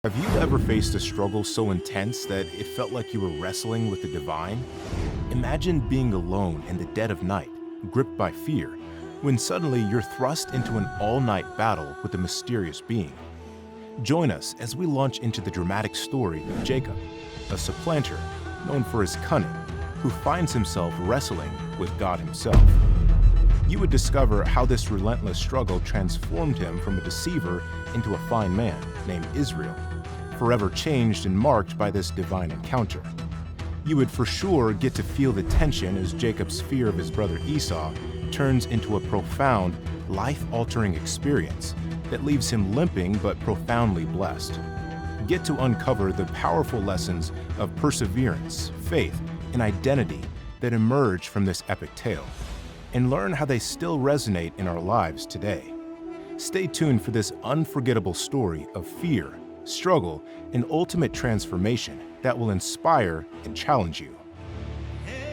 Have you ever faced a struggle so intense that it felt like you were wrestling with the divine? Imagine being alone in the dead of night, gripped by fear, when suddenly you're thrust into an all-night battle with a mysterious being. Join us as we launch into the dramatic story of Jacob, a supplanter known for his cunning, who finds himself wrestling with God himself. You would discover how this relentless struggle transformed him from a deceiver into a fine man named Israel, forever changed and marked by this divine encounter. You would for sure get to feel the tension as Jacob's fear of his brother Esau turns into a profound, life-altering experience that leaves him limping but profoundly blessed. Get to uncover the powerful lessons of perseverance, faith, and identity that emerge from this epic tale, and learn how they still resonate in our lives today. Stay tuned for this unforgettable story of fear, struggle, and ultimate transformation that will inspire and challenge you.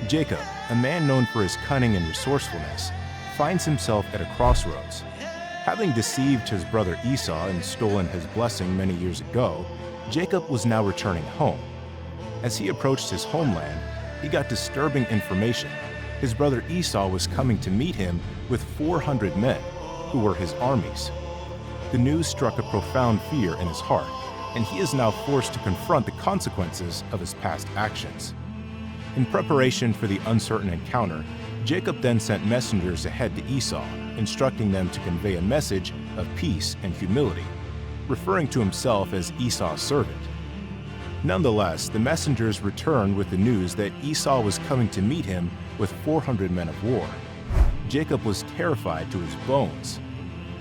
Jacob, a man known for his cunning and resourcefulness, finds himself at a crossroads. Having deceived his brother Esau and stolen his blessing many years ago, Jacob was now returning home. As he approached his homeland, he got disturbing information. His brother Esau was coming to meet him with 400 men, who were his armies. The news struck a profound fear in his heart, and he is now forced to confront the consequences of his past actions. In preparation for the uncertain encounter, Jacob then sent messengers ahead to Esau, instructing them to convey a message of peace and humility, referring to himself as Esau's servant. Nonetheless, the messengers returned with the news that Esau was coming to meet him with 400 men of war. Jacob was terrified to his bones.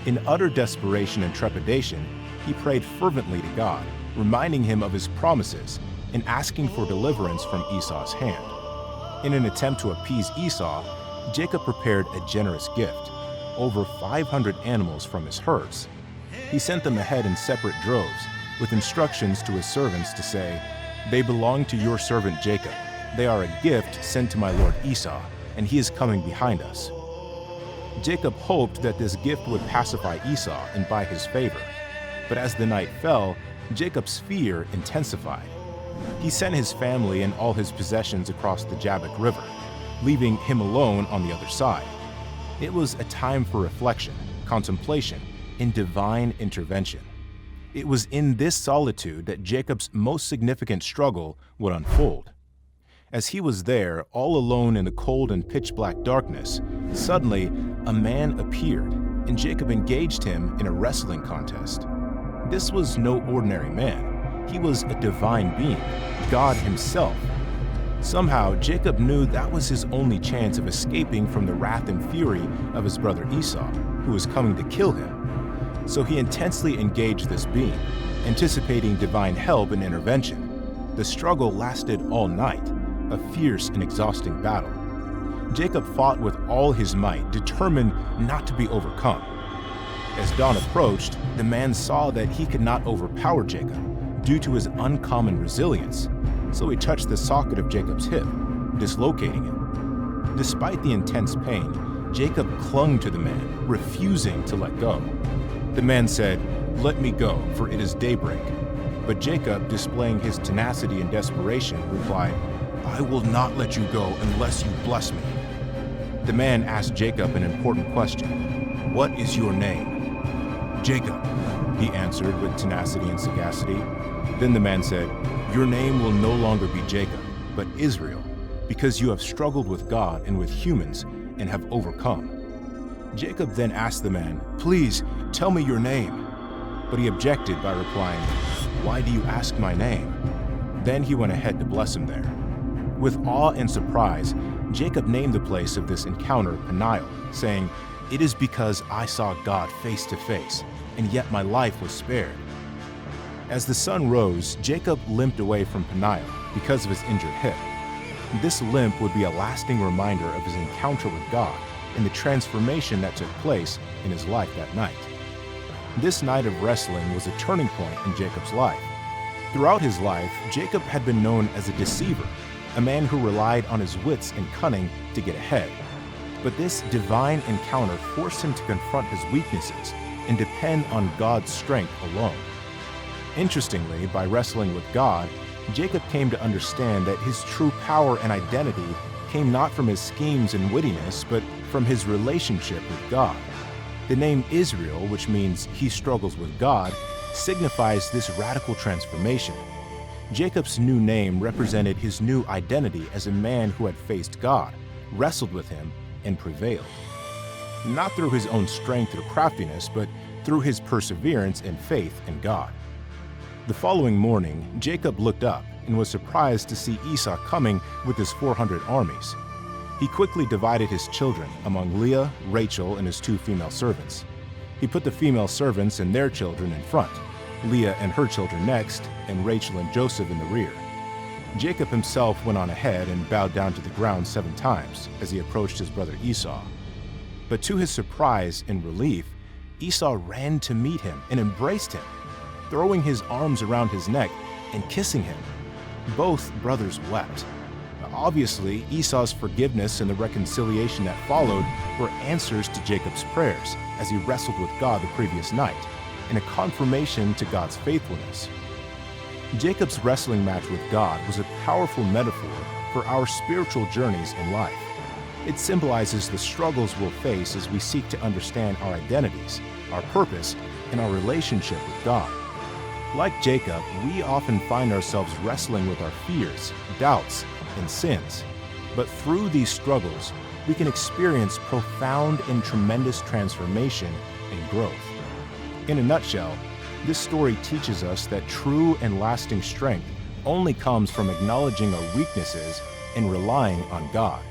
In utter desperation and trepidation, he prayed fervently to God, reminding him of his promises and asking for deliverance from Esau's hand. In an attempt to appease Esau, Jacob prepared a generous gift, over 500 animals from his herds. He sent them ahead in separate droves, with instructions to his servants to say, "They belong to your servant Jacob. They are a gift sent to my lord Esau, and he is coming behind us." Jacob hoped that this gift would pacify Esau and buy his favor. But as the night fell, Jacob's fear intensified. He sent his family and all his possessions across the Jabbok River, leaving him alone on the other side. It was a time for reflection, contemplation, and divine intervention. It was in this solitude that Jacob's most significant struggle would unfold. As he was there, all alone in the cold and pitch-black darkness, suddenly a man appeared, and Jacob engaged him in a wrestling contest. This was no ordinary man. He was a divine being, God himself. Somehow, Jacob knew that was his only chance of escaping from the wrath and fury of his brother Esau, who was coming to kill him. So he intensely engaged this being, anticipating divine help and intervention. The struggle lasted all night, a fierce and exhausting battle. Jacob fought with all his might, determined not to be overcome. As dawn approached, the man saw that he could not overpower Jacob due to his uncommon resilience, so he touched the socket of Jacob's hip, dislocating it. Despite the intense pain, Jacob clung to the man, refusing to let go. The man said, "Let me go, for it is daybreak." But Jacob, displaying his tenacity and desperation, replied, "I will not let you go unless you bless me." The man asked Jacob an important question. "What is your name?" "Jacob," he answered with tenacity and sagacity. Then the man said, "Your name will no longer be Jacob, but Israel, because you have struggled with God and with humans and have overcome." Jacob then asked the man, "Please, tell me your name." But he objected by replying, "Why do you ask my name?" Then he went ahead to bless him there. With awe and surprise, Jacob named the place of this encounter Peniel, saying, "It is because I saw God face to face, and yet my life was spared." As the sun rose, Jacob limped away from Peniel because of his injured hip. This limp would be a lasting reminder of his encounter with God and the transformation that took place in his life that night. This night of wrestling was a turning point in Jacob's life. Throughout his life, Jacob had been known as a deceiver, a man who relied on his wits and cunning to get ahead. But this divine encounter forced him to confront his weaknesses and depend on God's strength alone. Interestingly, by wrestling with God, Jacob came to understand that his true power and identity came not from his schemes and wittiness, but from his relationship with God. The name Israel, which means he struggles with God, signifies this radical transformation. Jacob's new name represented his new identity as a man who had faced God, wrestled with him, and prevailed. Not through his own strength or craftiness, but through his perseverance and faith in God. The following morning, Jacob looked up and was surprised to see Esau coming with his 400 armies. He quickly divided his children among Leah, Rachel, and his 2 female servants. He put the female servants and their children in front, Leah and her children next, and Rachel and Joseph in the rear. Jacob himself went on ahead and bowed down to the ground 7 times as he approached his brother Esau. But to his surprise and relief, Esau ran to meet him and embraced him, throwing his arms around his neck and kissing him. Both brothers wept. Obviously, Esau's forgiveness and the reconciliation that followed were answers to Jacob's prayers as he wrestled with God the previous night, and a confirmation to God's faithfulness. Jacob's wrestling match with God was a powerful metaphor for our spiritual journeys in life. It symbolizes the struggles we'll face as we seek to understand our identities, our purpose, and our relationship with God. Like Jacob, we often find ourselves wrestling with our fears, doubts, and sins. But through these struggles, we can experience profound and tremendous transformation and growth. In a nutshell, this story teaches us that true and lasting strength only comes from acknowledging our weaknesses and relying on God.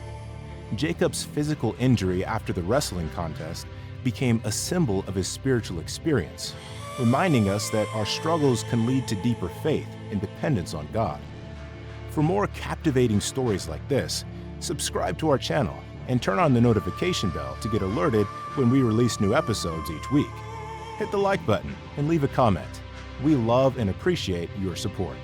Jacob's physical injury after the wrestling contest became a symbol of his spiritual experience, reminding us that our struggles can lead to deeper faith and dependence on God. For more captivating stories like this, subscribe to our channel and turn on the notification bell to get alerted when we release new episodes each week. Hit the like button and leave a comment. We love and appreciate your support.